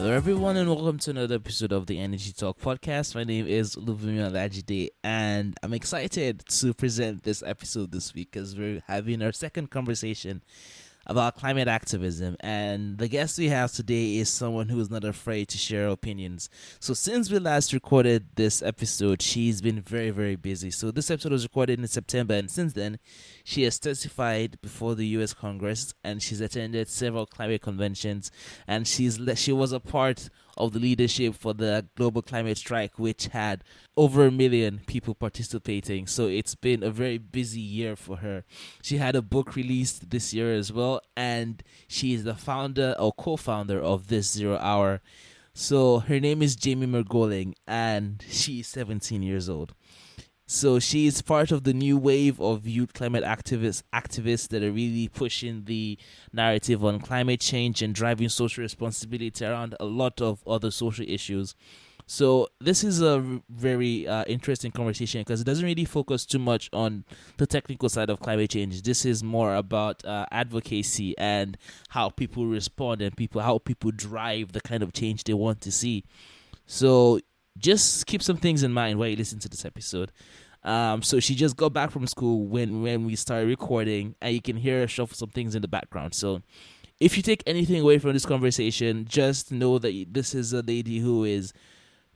Hello, everyone, and welcome to another episode of the Energy Talk podcast. My name is Luvumi Olajide, and I'm excited to present this episode this week because we're having our second conversation about climate activism. And the guest we have today is someone who is not afraid to share opinions. So, since we last recorded this episode, she's been very, very busy. So, this episode was recorded in September, and since then, she has testified before the US Congress and she's attended several climate conventions, and she was a part of the leadership for the global climate strike, which had over 1 million people participating. So it's been a very busy year for her. She had a book released this year as well, and she is the founder or co-founder of This Zero Hour. So her name is Jamie Margolin, and she's 17 years old. So she is part of the new wave of youth climate activists that are really pushing the narrative on climate change and driving social responsibility around a lot of other social issues. So this is a very interesting conversation because it doesn't really focus too much on the technical side of climate change. This is more about advocacy and how people respond and how people drive the kind of change they want to see. So just keep some things in mind while you listen to this episode. So she just got back from school when we started recording, and you can hear her shuffle some things in the background. So if you take anything away from this conversation, just know that this is a lady who is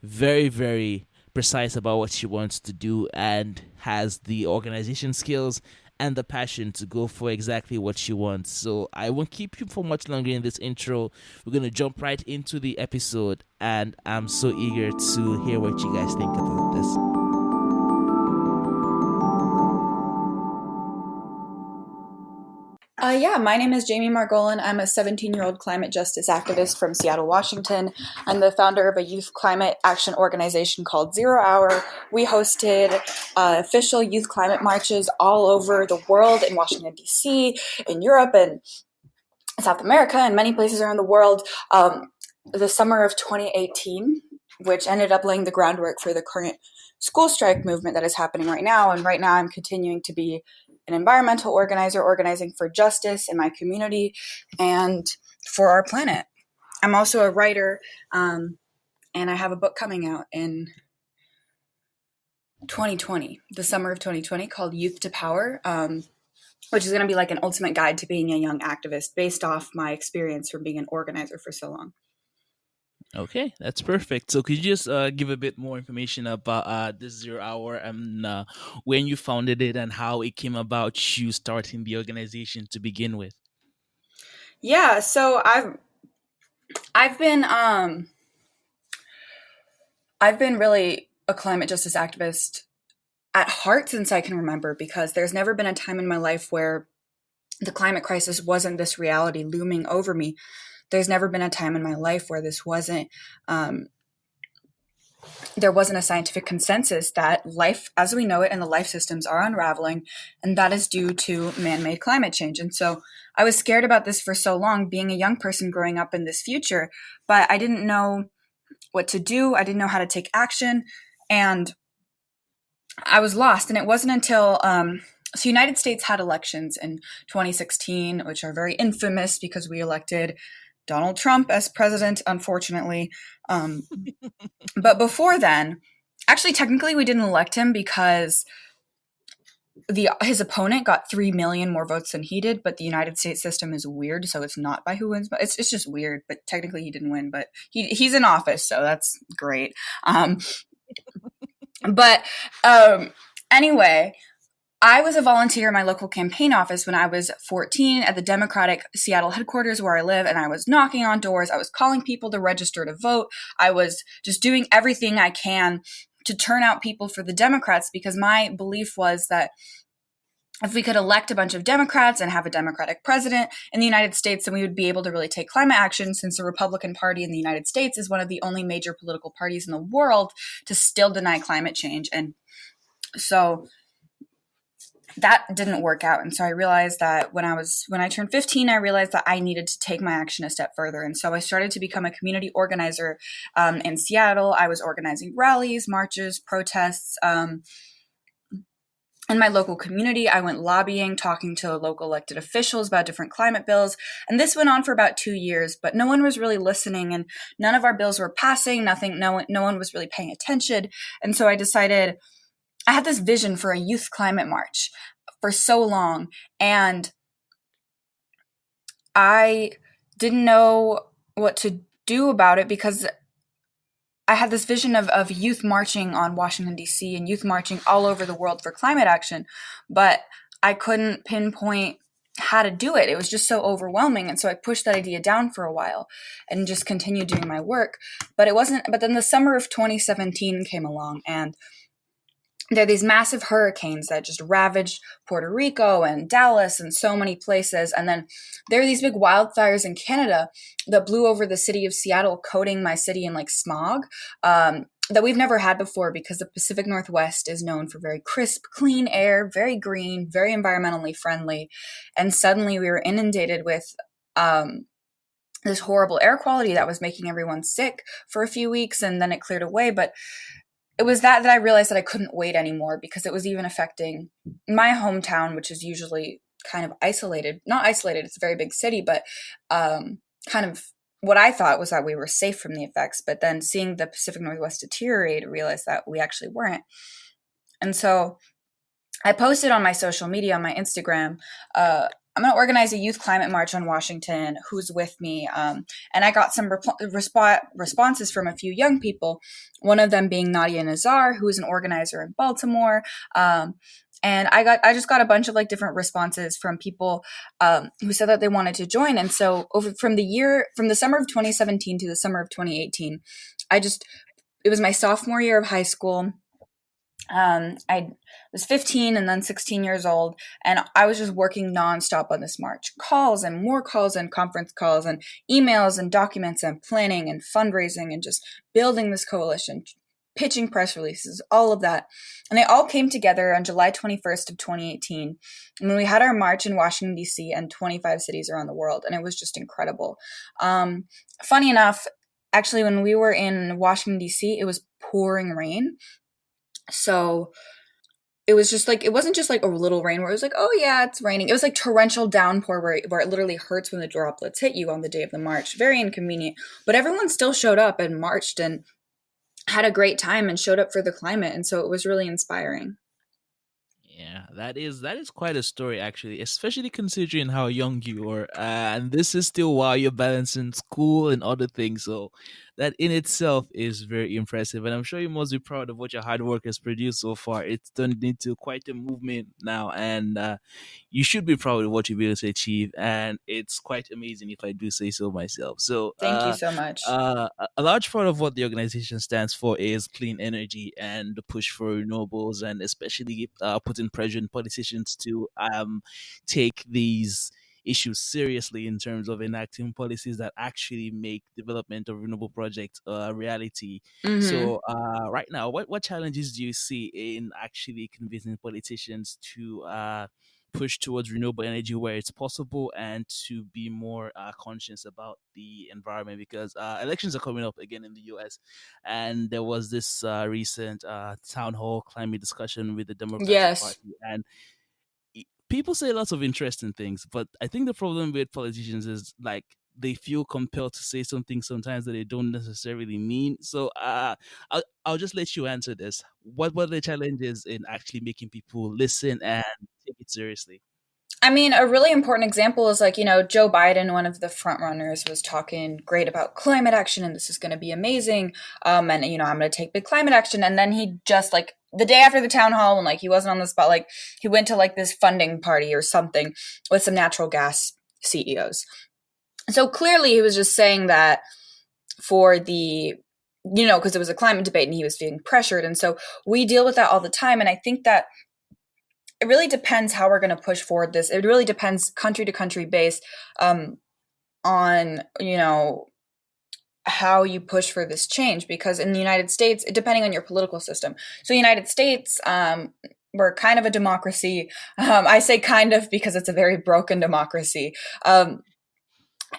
very, very precise about what she wants to do and has the organization skills and the passion to go for exactly what she wants. So I won't keep you for much longer in this intro. We're going to jump right into the episode, and I'm so eager to hear what you guys think about this. My name is Jamie Margolin. I'm a 17-year-old climate justice activist from Seattle, Washington. I'm the founder of a youth climate action organization called Zero Hour. We hosted official youth climate marches all over the world, in Washington, D.C., in Europe, and South America, and many places around the world. The summer of 2018, which ended up laying the groundwork for the current school strike movement that is happening right now. And right now I'm continuing to be an environmental organizer, organizing for justice in my community and for our planet. I'm also a writer, and I have a book coming out in 2020, the summer of 2020, called Youth to Power, which is going to be like an ultimate guide to being a young activist based off my experience from being an organizer for so long. Okay, that's perfect. So could you just give a bit more information about This Zero Hour and when you founded it and how it came about you starting the organization to begin with? Yeah, so I've been really a climate justice activist at heart since I can remember, because there's never been a time in my life where the climate crisis wasn't this reality looming over me. There's never been a time in my life where this wasn't there wasn't a scientific consensus that life as we know it and the life systems are unraveling, and that is due to man-made climate change. And so I was scared about this for so long, being a young person growing up in this future, but I didn't know what to do. I didn't know how to take action, and I was lost. And it wasn't until so United States had elections in 2016, which are very infamous because we elected Donald Trump as president, unfortunately. But before then, actually, technically, we didn't elect him because his opponent got 3 million more votes than he did. But the United States system is weird, so it's not by who wins, but it's just weird. But technically, he didn't win, but he's in office, so that's great. But anyway, I was a volunteer in my local campaign office when I was 14 at the Democratic Seattle headquarters where I live, and I was knocking on doors. I was calling people to register to vote. I was just doing everything I can to turn out people for the Democrats, because my belief was that if we could elect a bunch of Democrats and have a Democratic president in the United States, then we would be able to really take climate action, since the Republican Party in the United States is one of the only major political parties in the world to still deny climate change. And so that didn't work out. And so I realized that when I turned 15, I realized that I needed to take my action a step further. And so I started to become a community organizer in Seattle. I was organizing rallies, marches, protests, in my local community, I went lobbying, talking to local elected officials about different climate bills. And this went on for about 2 years, but no one was really listening, and none of our bills were passing. No one was really paying attention. And so I decided, I had this vision for a youth climate march for so long, and I didn't know what to do about it, because I had this vision of youth marching on Washington, D.C., and youth marching all over the world for climate action, but I couldn't pinpoint how to do it. It was just so overwhelming. And so I pushed that idea down for a while and just continued doing my work. But then the summer of 2017 came along, and there are these massive hurricanes that just ravaged Puerto Rico and Dallas and so many places. And then there are these big wildfires in Canada that blew over the city of Seattle, coating my city in like smog, that we've never had before, because the Pacific Northwest is known for very crisp, clean air, very green, very environmentally friendly. And suddenly we were inundated with this horrible air quality that was making everyone sick for a few weeks, and then it cleared away. But it was that I realized that I couldn't wait anymore, because it was even affecting my hometown, which is usually kind of isolated. Not isolated, it's a very big city, but kind of what I thought was that we were safe from the effects. But then seeing the Pacific Northwest deteriorate, I realized that we actually weren't. And so I posted on my social media, on my Instagram, I'm going to organize a youth climate march on Washington. Who's with me? And I got some responses from a few young people, one of them being Nadia Nazar, who's an organizer in Baltimore. And I just got a bunch of like different responses from people who said that they wanted to join. And so from the summer of 2017 to the summer of 2018, it was my sophomore year of high school. I was 15 and then 16 years old, and I was just working nonstop on this march. Calls and more calls and conference calls and emails and documents and planning and fundraising and just building this coalition, pitching press releases, all of that. And they all came together on July 21st of 2018 when we had our march in Washington, D.C. and 25 cities around the world, and it was just incredible. Funny enough, actually, when we were in Washington, D.C., it was pouring rain. So it was just like, it wasn't just like a little rain where it was like, oh yeah, it's raining. It was like torrential downpour where it literally hurts when the droplets hit you on the day of the march. Very inconvenient. But everyone still showed up and marched and had a great time and showed up for the climate. And so it was really inspiring. Yeah, that is quite a story actually, especially considering how young you are, and this is still while you're balancing school and other things. So that in itself is very impressive, and I'm sure you must be proud of what your hard work has produced so far. It's turned into quite a movement now, and you should be proud of what you've been able to achieve, and it's quite amazing if I do say so myself. So, Thank you so much. a large part of what the organization stands for is clean energy and the push for renewables, and especially putting pressure on politicians to take these issues seriously in terms of enacting policies that actually make development of renewable projects a reality. Mm-hmm. So, right now, what challenges do you see in actually convincing politicians to push towards renewable energy where it's possible and to be more conscious about the environment? Because elections are coming up again in the US, and there was this recent town hall climate discussion with the Democratic Yes. Party, and people say lots of interesting things, but I think the problem with politicians is like they feel compelled to say something sometimes that they don't necessarily mean. So I'll just let you answer this. What were the challenges in actually making people listen and take it seriously? I mean, a really important example is like, Joe Biden, one of the front runners, was talking great about climate action and this is going to be amazing. And, I'm going to take big climate action. And then he just like the day after the town hall, when like he wasn't on the spot, like he went to like this funding party or something with some natural gas CEOs. So clearly he was just saying that for because it was a climate debate and he was being pressured. And so we deal with that all the time. And I think that it really depends how we're going to push forward this. It really depends country to country based on, how you push for this change. Because in the United States, depending on your political system. So United States, we're kind of a democracy. I say kind of because it's a very broken democracy.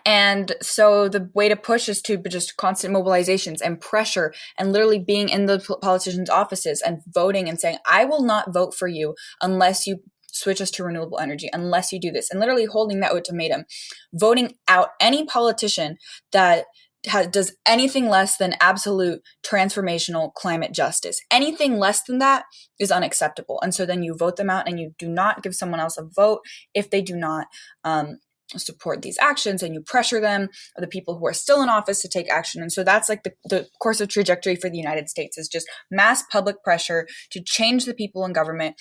And so the way to push is to just constant mobilizations and pressure and literally being in the politicians' offices and voting and saying, I will not vote for you unless you switch us to renewable energy, unless you do this, and literally holding that ultimatum, voting out any politician that does anything less than absolute transformational climate justice. Anything less than that is unacceptable. And so then you vote them out and you do not give someone else a vote if they do not support these actions, and you pressure them, or the people who are still in office, to take action. And so that's like the course of trajectory for the United States, is just mass public pressure to change the people in government.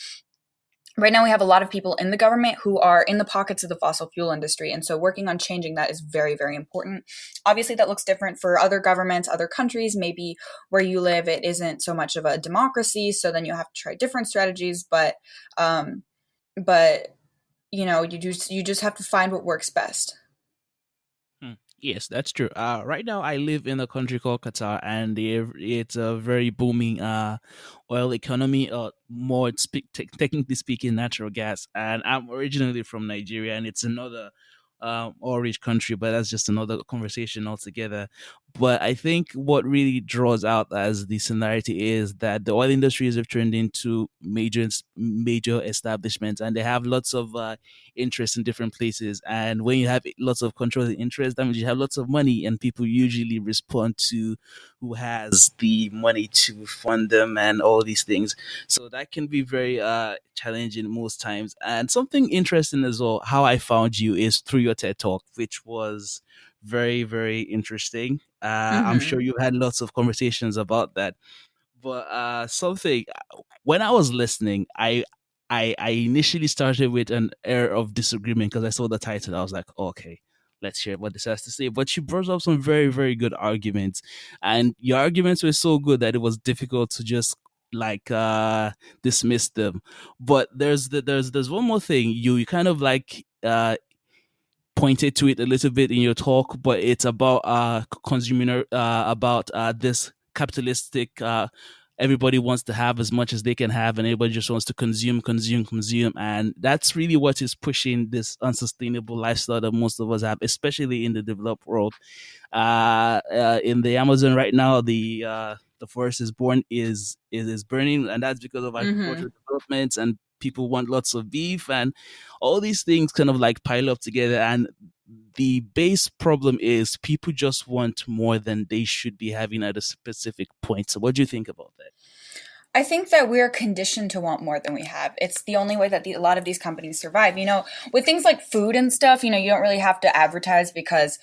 Right now we have a lot of people in the government who are in the pockets of the fossil fuel industry. And so working on changing that is very, very important. Obviously that looks different for other governments, other countries. Maybe where you live, it isn't so much of a democracy. So then you have to try different strategies, um, but you just have to find what works best. Hmm. Yes, that's true. Right now I live in a country called Qatar, and it's a very booming oil economy. Technically speaking, natural gas. And I'm originally from Nigeria, and it's another oil-rich country, but that's just another conversation altogether. But I think what really draws out as the similarity is that the oil industries have turned into major establishments, and they have lots of interest in different places. And when you have lots of controlling interest, that means you have lots of money, and people usually respond to who has the money to fund them and all these things. So that can be very challenging most times. And something interesting as well, how I found you is through your TED talk, which was very, very interesting. I'm sure Mm-hmm. you had lots of conversations about that. But something when I was listening, I initially started with an air of disagreement because I saw the title. I was like, okay, let's hear what this has to say. But you brought up some very, very good arguments, and your arguments were so good that it was difficult to just like dismiss them. But there's one more thing you kind of like pointed to it a little bit in your talk, but it's about consumer about this capitalistic everybody wants to have as much as they can have, and everybody just wants to consume, and that's really what is pushing this unsustainable lifestyle that most of us have, especially in the developed world. In the Amazon right now, the forest is burning, and that's because of Mm-hmm. agricultural developments, and people want lots of beef, and all these things kind of like pile up together. And the base problem is people just want more than they should be having at a specific point. So, what do you think about that? I think that we're conditioned to want more than we have. It's the only way that a lot of these companies survive. With things like food and stuff, you don't really have to advertise because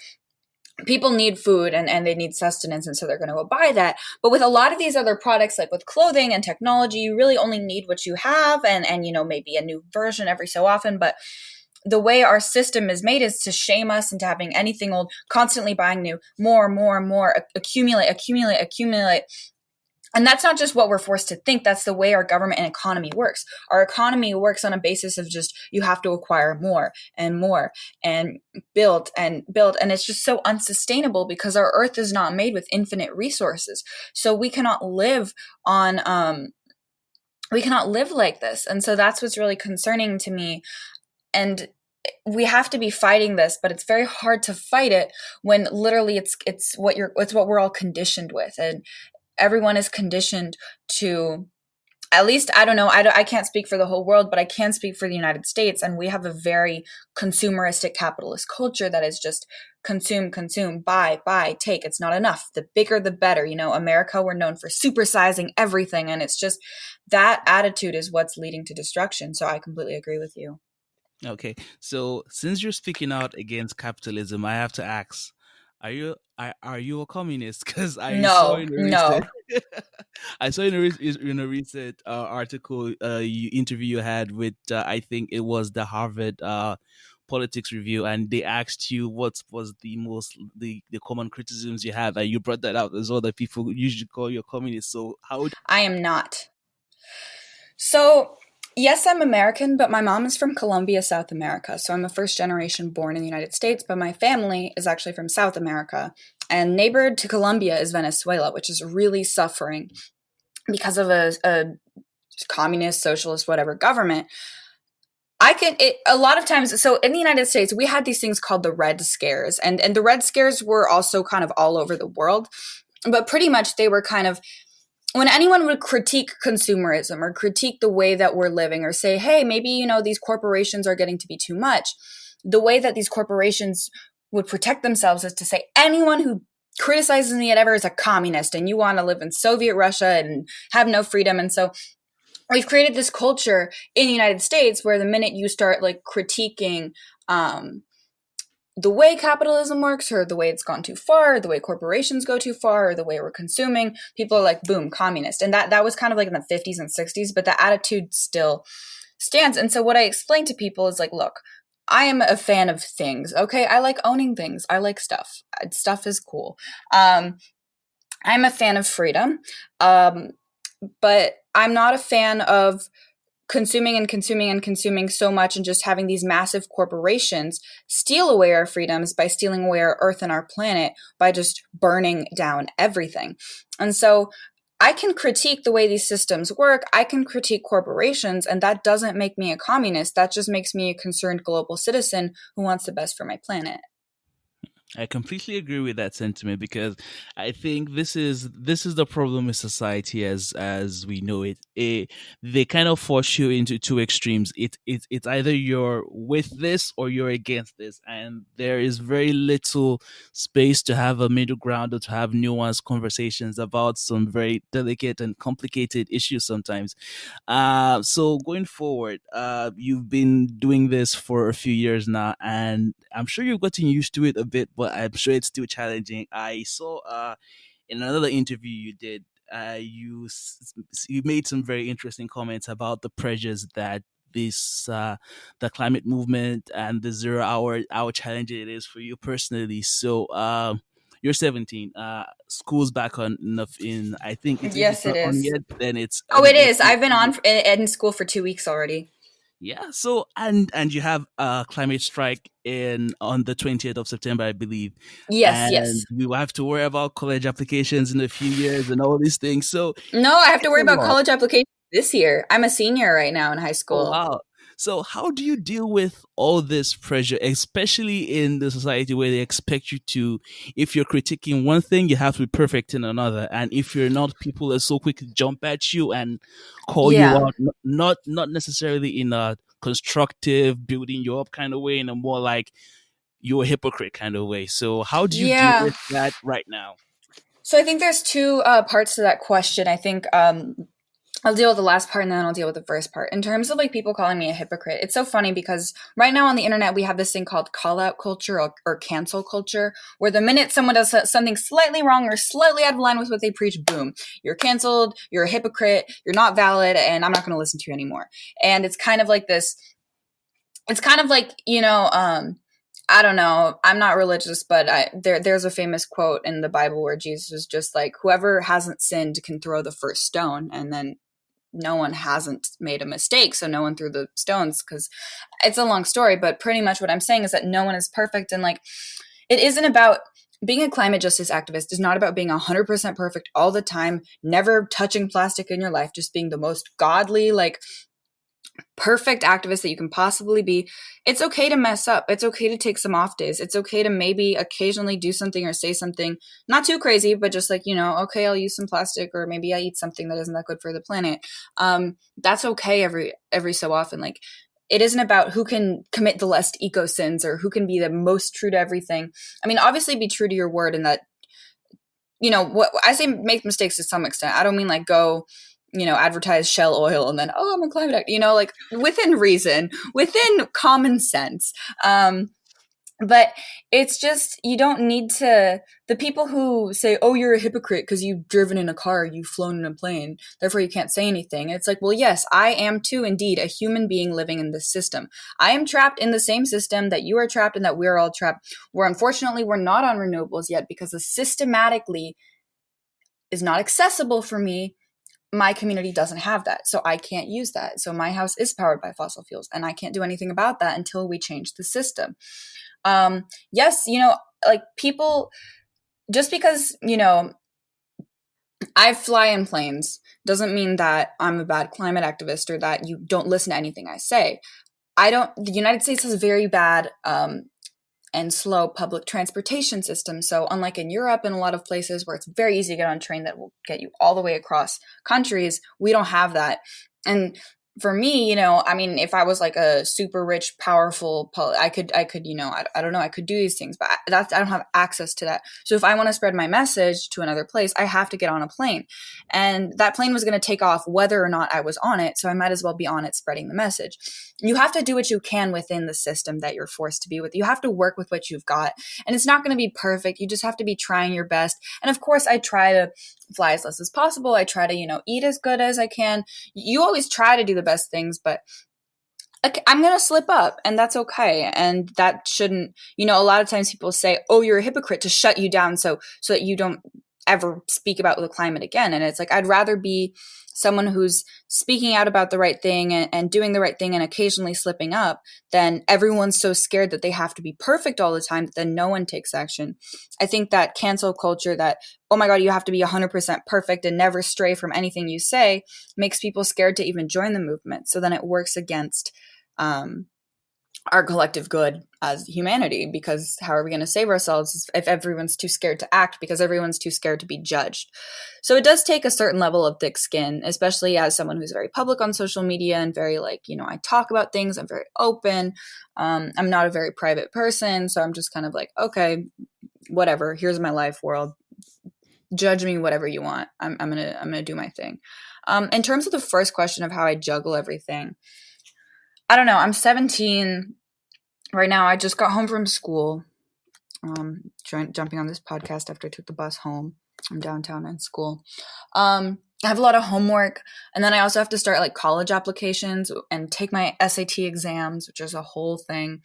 people need food and they need sustenance, and so they're going to go buy that. But with a lot of these other products, like with clothing and technology, you really only need what you have, and maybe a new version every so often. But the way our system is made is to shame us into having anything old, constantly buying new, more, more, more, accumulate, accumulate, accumulate. And that's not just what we're forced to think. That's the way our government and economy works. Our economy works on a basis of just, you have to acquire more and more and build and build. And it's just so unsustainable because our earth is not made with infinite resources. So we cannot live like this. And so that's what's really concerning to me. And we have to be fighting this, but it's very hard to fight it when literally it's what we're all conditioned with. And everyone is conditioned to, at least, I don't know, I can't speak for the whole world, but I can speak for the United States. And we have a very consumeristic capitalist culture that is just consume, consume, buy, take. It's not enough. The bigger, the better. America, we're known for supersizing everything. And it's just that attitude is what's leading to destruction. So I completely agree with you. Okay, so since you're speaking out against capitalism, I have to ask: are you a communist? Because I saw No, in a recent no. I saw in a recent article, interview you had with I think it was the Harvard politics review, and they asked you what was the common criticisms you have, and you brought that out as well, that people usually call you a communist. So how? I am not. So, yes, I'm American, but my mom is from Colombia, South America. So I'm a first generation born in the United States, but my family is actually from South America. And neighbor to Colombia is Venezuela, which is really suffering because of a communist, socialist, whatever government. A lot of times, so in the United States, we had these things called the Red Scares, and the Red Scares were also kind of all over the world, but pretty much they were kind of when anyone would critique consumerism or critique the way that we're living or say, hey, maybe, these corporations are getting to be too much, the way that these corporations would protect themselves is to say anyone who criticizes me ever is a communist and you want to live in Soviet Russia and have no freedom. And so we've created this culture in the United States where the minute you start like critiquing the way capitalism works or the way it's gone too far, or the way corporations go too far, or the way we're consuming, people are like, boom, communist. And that was kind of like in the 50s and 60s, but the attitude still stands. And so what I explain to people is like, look, I am a fan of things. Okay. I like owning things. I like stuff. Stuff is cool. I'm a fan of freedom. But I'm not a fan of consuming and consuming and consuming so much and just having these massive corporations steal away our freedoms by stealing away our earth and our planet by just burning down everything. And so I can critique the way these systems work. I can critique corporations, and that doesn't make me a communist. That just makes me a concerned global citizen who wants the best for my planet. I completely agree with that sentiment because I think this is the problem with society as we know it. They kind of force you into two extremes. It's either you're with this or you're against this, and there is very little space to have a middle ground or to have nuanced conversations about some very delicate and complicated issues sometimes. So going forward, you've been doing this for a few years now, and I'm sure you've gotten used to it a bit, but I'm sure it's still challenging. I saw in another interview you did, you made some very interesting comments about the pressures that this the climate movement and the zero hour challenge it is for you personally. So you're 17. School's back on enough in I think if it's Yes, it not on is. yet, then it's Oh, it is. next week. I've been in school for 2 weeks already. Yeah, so and you have a climate strike in on the 20th of September, I believe. Yes, And yes. we will have to worry about college applications in a few years and all these things. So No, I have to it's worry a about lot. college applications this year. I'm a senior right now in high Oh school. wow. So how do you deal with all this pressure, especially in the society where they expect you to, if you're critiquing one thing, you have to be perfect in another. And if you're not, people are so quick to jump at you and call you Yeah. out, not necessarily in a constructive, building you up kind of way, in a more like you're a hypocrite kind of way. So how do you deal Yeah. with that right now? So I think there's two parts to that question. I think I'll deal with the last part and then I'll deal with the first part. In terms of like people calling me a hypocrite, it's so funny because right now on the internet we have this thing called call out culture or cancel culture, where the minute someone does something slightly wrong or slightly out of line with what they preach, boom, you're canceled, you're a hypocrite, you're not valid, and I'm not going to listen to you anymore. And it's kind of like this. It's kind of like I don't know. I'm not religious, but there's a famous quote in the Bible where Jesus was just like, "Whoever hasn't sinned can throw the first stone," and then no one hasn't made a mistake, so no one threw the stones because it's a long story. But pretty much what I'm saying is that no one is perfect, and like it isn't about being a climate justice activist is not about being 100% perfect all the time, never touching plastic in your life, just being the most godly, like perfect activist that you can possibly be. It's okay to mess up. It's okay to take some off days. It's okay to maybe occasionally do something or say something not too crazy, but just like, okay, I'll use some plastic or maybe I eat something that isn't that good for the planet. That's okay every so often. Like it isn't about who can commit the less eco sins or who can be the most true to everything. I mean, obviously be true to your word and that, what I say make mistakes to some extent. I don't mean like go advertise Shell oil and then, oh, I'm a climate activist, like within reason, within common sense. But it's just, you don't need to, the people who say, oh, you're a hypocrite because you've driven in a car, you've flown in a plane, therefore you can't say anything. It's like, well, yes, I am too indeed a human being living in this system. I am trapped in the same system that you are trapped and that we're all trapped, where unfortunately we're not on renewables yet because the systematically is not accessible for me. My community doesn't have that, so I can't use that. So my house is powered by fossil fuels, and I can't do anything about that until we change the system. Yes, like people, just because I fly in planes doesn't mean that I'm a bad climate activist or that you don't listen to anything I say. the United States has very bad and slow public transportation system. So unlike in Europe and a lot of places where it's very easy to get on a train that will get you all the way across countries, we don't have that. And for me, I mean, if I was like a super rich, powerful, I could, I don't know, I could do these things, but I don't have access to that. So if I want to spread my message to another place, I have to get on a plane, and that plane was going to take off whether or not I was on it. So I might as well be on it spreading the message. You have to do what you can within the system that you're forced to be with. You have to work with what you've got, and it's not going to be perfect. You just have to be trying your best. And of course, I try to fly as less as possible. I try to, eat as good as I can. You always try to do the best things, but I'm going to slip up, and that's okay. And that shouldn't, a lot of times people say, oh, you're a hypocrite, to shut you down so that you don't ever speak about the climate again. And it's like, I'd rather be someone who's speaking out about the right thing and doing the right thing and occasionally slipping up than everyone's so scared that they have to be perfect all the time that then no one takes action. I think that cancel culture, that, oh my God, you have to be 100% perfect and never stray from anything you say, makes people scared to even join the movement. So then it works against our collective good as humanity, because how are we going to save ourselves if everyone's too scared to act, because everyone's too scared to be judged? So it does take a certain level of thick skin, especially as someone who's very public on social media and very I talk about things. I'm very open. I'm not a very private person. So I'm just kind of like, okay, whatever. Here's my life, world. Judge me whatever you want. I'm going to do my thing. In terms of the first question of how I juggle everything, I don't know. I'm 17 right now. I just got home from school, jumping on this podcast after I took the bus home. I'm downtown in school. I have a lot of homework, and then I also have to start like college applications and take my SAT exams, which is a whole thing.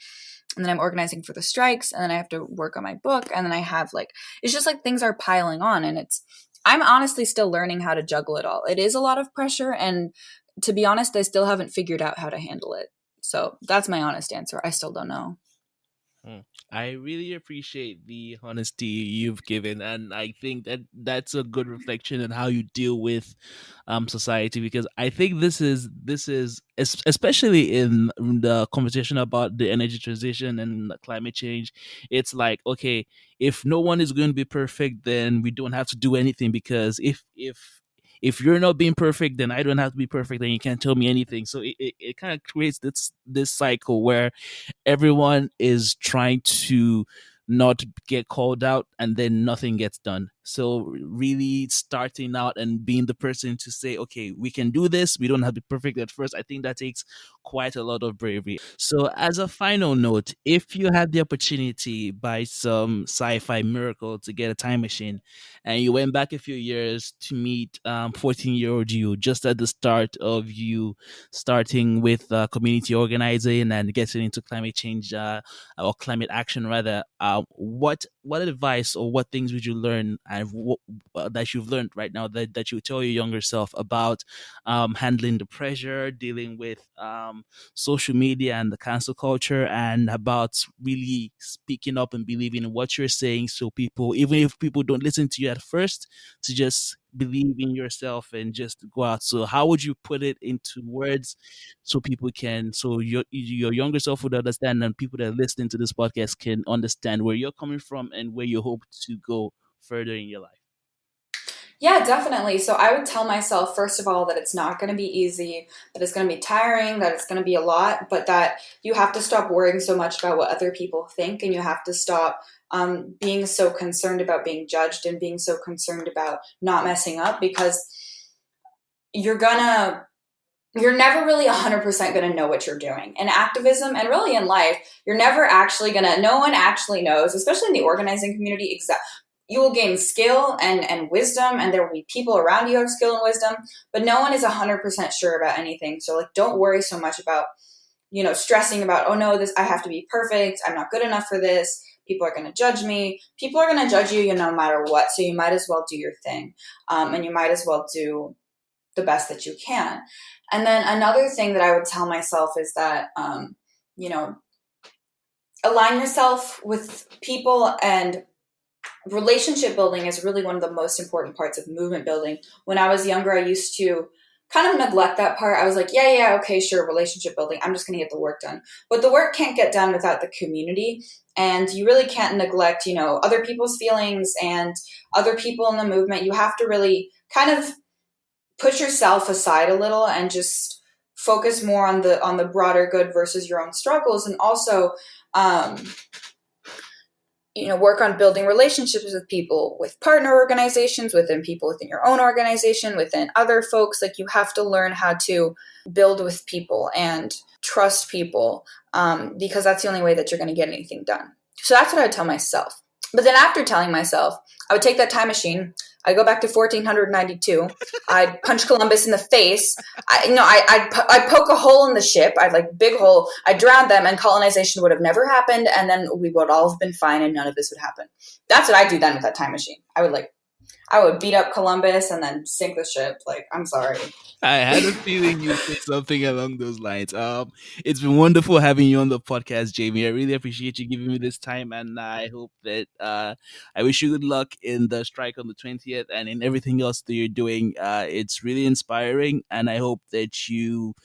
And then I'm organizing for the strikes, and then I have to work on my book, and then I have it's just like things are piling on, and I'm honestly still learning how to juggle it all. It is a lot of pressure, and to be honest, I still haven't figured out how to handle it. So that's my honest answer. I still don't know. I really appreciate the honesty you've given, and I think that that's a good reflection on how you deal with society, because I think especially in the conversation about the energy transition and climate change. It's like, okay, if no one is going to be perfect, then we don't have to do anything, because if you're not being perfect, then I don't have to be perfect, and you can't tell me anything. So it kind of creates this cycle where everyone is trying to not get called out, and then nothing gets done. So really starting out and being the person to say, okay, we can do this, we don't have to be perfect at first, I think that takes quite a lot of bravery. So as a final note, if you had the opportunity by some sci-fi miracle to get a time machine, and you went back a few years to meet 14-year-old you, just at the start of you starting with community organizing and getting into climate change, or climate action rather, what advice or what things would you learn, and that you've learned right now, that you would tell your younger self about handling the pressure, dealing with social media and the cancel culture, and about really speaking up and believing in what you're saying, so people, even if people don't listen to you at first, to just believe in yourself and just go out. So how would you put it into words, so people can, so your younger self would understand, and people that are listening to this podcast can understand where you're coming from and where you hope to go further in your life? Yeah, definitely. So I would tell myself, first of all, that it's not going to be easy, that it's going to be tiring, that it's going to be a lot, but that you have to stop worrying so much about what other people think, and you have to stop being so concerned about being judged and being so concerned about not messing up, because you're gonna you're never really 100% going to know what you're doing. In activism and really in life, you're never actually going to, no one actually knows, especially in the organizing community, you will gain skill and wisdom, and there will be people around you who have skill and wisdom, but no one is 100% sure about anything. So don't worry so much about, stressing about, oh no, I have to be perfect. I'm not good enough for this. People are going to judge me. People are going to judge you, no matter what. So you might as well do your thing. And you might as well do the best that you can. And then another thing that I would tell myself is that, align yourself with people, and relationship building is really one of the most important parts of movement building. When I was younger, I used to kind of neglect that part. I was like, yeah, okay, sure, relationship building. I'm just going to get the work done. But the work can't get done without the community. And you really can't neglect, other people's feelings and other people in the movement. You have to really kind of put yourself aside a little and just focus more on the broader good versus your own struggles. And also, work on building relationships with people, with partner organizations, within people within your own organization, within other folks. Like, you have to learn how to build with people and trust people, because that's the only way that you're going to get anything done. So that's what I would tell myself. But then after telling myself, I would take that time machine, I'd go back to 1492, I'd punch Columbus in the face, I'd poke a hole in the ship, I'd big hole, I'd drown them, and colonization would have never happened, and then we would all have been fine and none of this would happen. That's what I'd do then with that time machine. I would beat up Columbus and then sink the ship. I'm sorry. I had a feeling you'd say something along those lines. It's been wonderful having you on the podcast, Jamie. I really appreciate you giving me this time, and I hope that I wish you good luck in the strike on the 20th and in everything else that you're doing. It's really inspiring, and I hope that you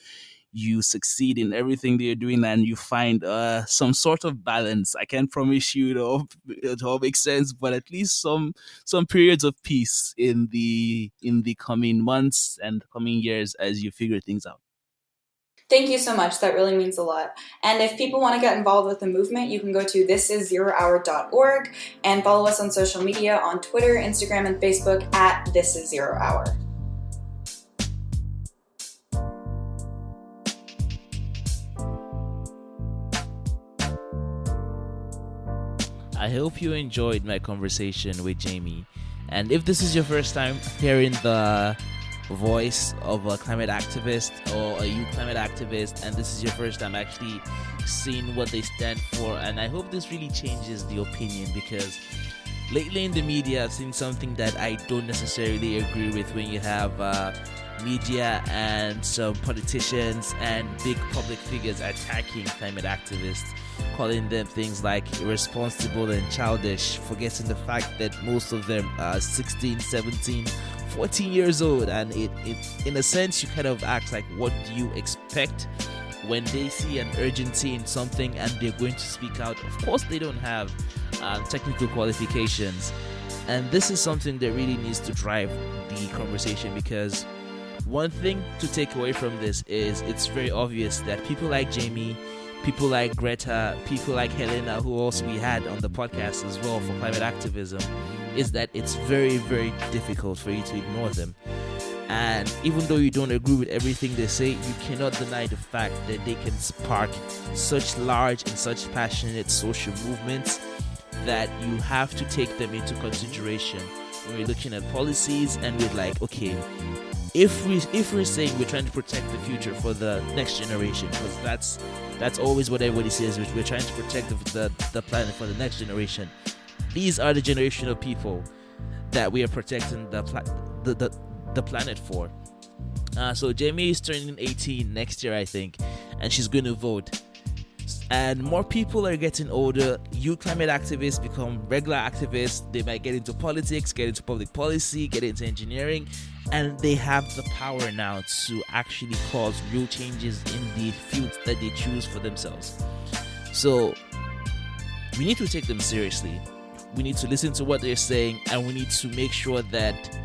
succeed in everything that you're doing and you find some sort of balance. I can't promise you it all makes sense, but at least some periods of peace in the coming months and coming years as you figure things out. Thank you so much. That really means a lot. And if people want to get involved with the movement, you can go to thisiszerohour.org and follow us on social media on Twitter, Instagram, and Facebook at This Is Zero Hour. I hope you enjoyed my conversation with Jamie. And if this is your first time hearing the voice of a climate activist or a youth climate activist, and this is your first time actually seeing what they stand for, and I hope this really changes the opinion, because lately in the media I've seen something that I don't necessarily agree with when you have media and some politicians and big public figures attacking climate activists, calling them things like irresponsible and childish, forgetting the fact that most of them are 16, 17, 14 years old. And it in a sense, you kind of act like, what do you expect when they see an urgency in something and they're going to speak out? Of course they don't have technical qualifications, and this is something that really needs to drive the conversation, because one thing to take away from this is it's very obvious that people like Jamie, people like Greta, people like Helena, who also we had on the podcast as well for climate activism, is that it's very, very difficult for you to ignore them. And even though you don't agree with everything they say, you cannot deny the fact that they can spark such large and such passionate social movements that you have to take them into consideration when we're looking at policies. And we're like, okay, if we're saying we're trying to protect the future for the next generation, because that's always what everybody says, we're trying to protect the planet for the next generation. These are the generation of people that we are protecting the planet for. So Jamie is turning 18 next year, I think, and she's going to vote. And more people are getting older. Youth climate activists become regular activists. They might get into politics, get into public policy, get into engineering, and they have the power now to actually cause real changes in the fields that they choose for themselves. So we need to take them seriously. We need to listen to what they're saying, and we need to make sure that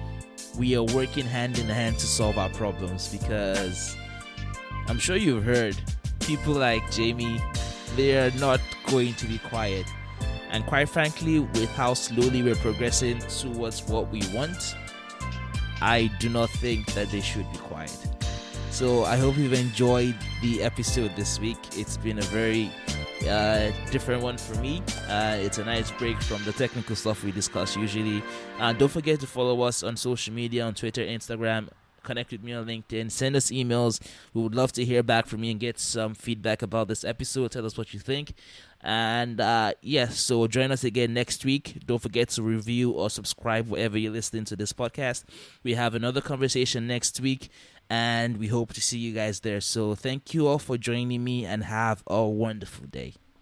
we are working hand in hand to solve our problems, because I'm sure you've heard people like Jamie, they are not going to be quiet. And quite frankly, with how slowly we're progressing towards what we want, I do not think that they should be quiet. So I hope you've enjoyed the episode this week. It's been a very different one for me. It's a nice break from the technical stuff we discuss usually. Don't forget to follow us on social media, on Twitter, Instagram. Connect with me on LinkedIn. Send us emails. We would love to hear back from you and get some feedback about this episode. Tell us what you think. And so join us again next week. Don't forget to review or subscribe wherever you're listening to this podcast. We have another conversation next week, and we hope to see you guys there. So thank you all for joining me, and have a wonderful day.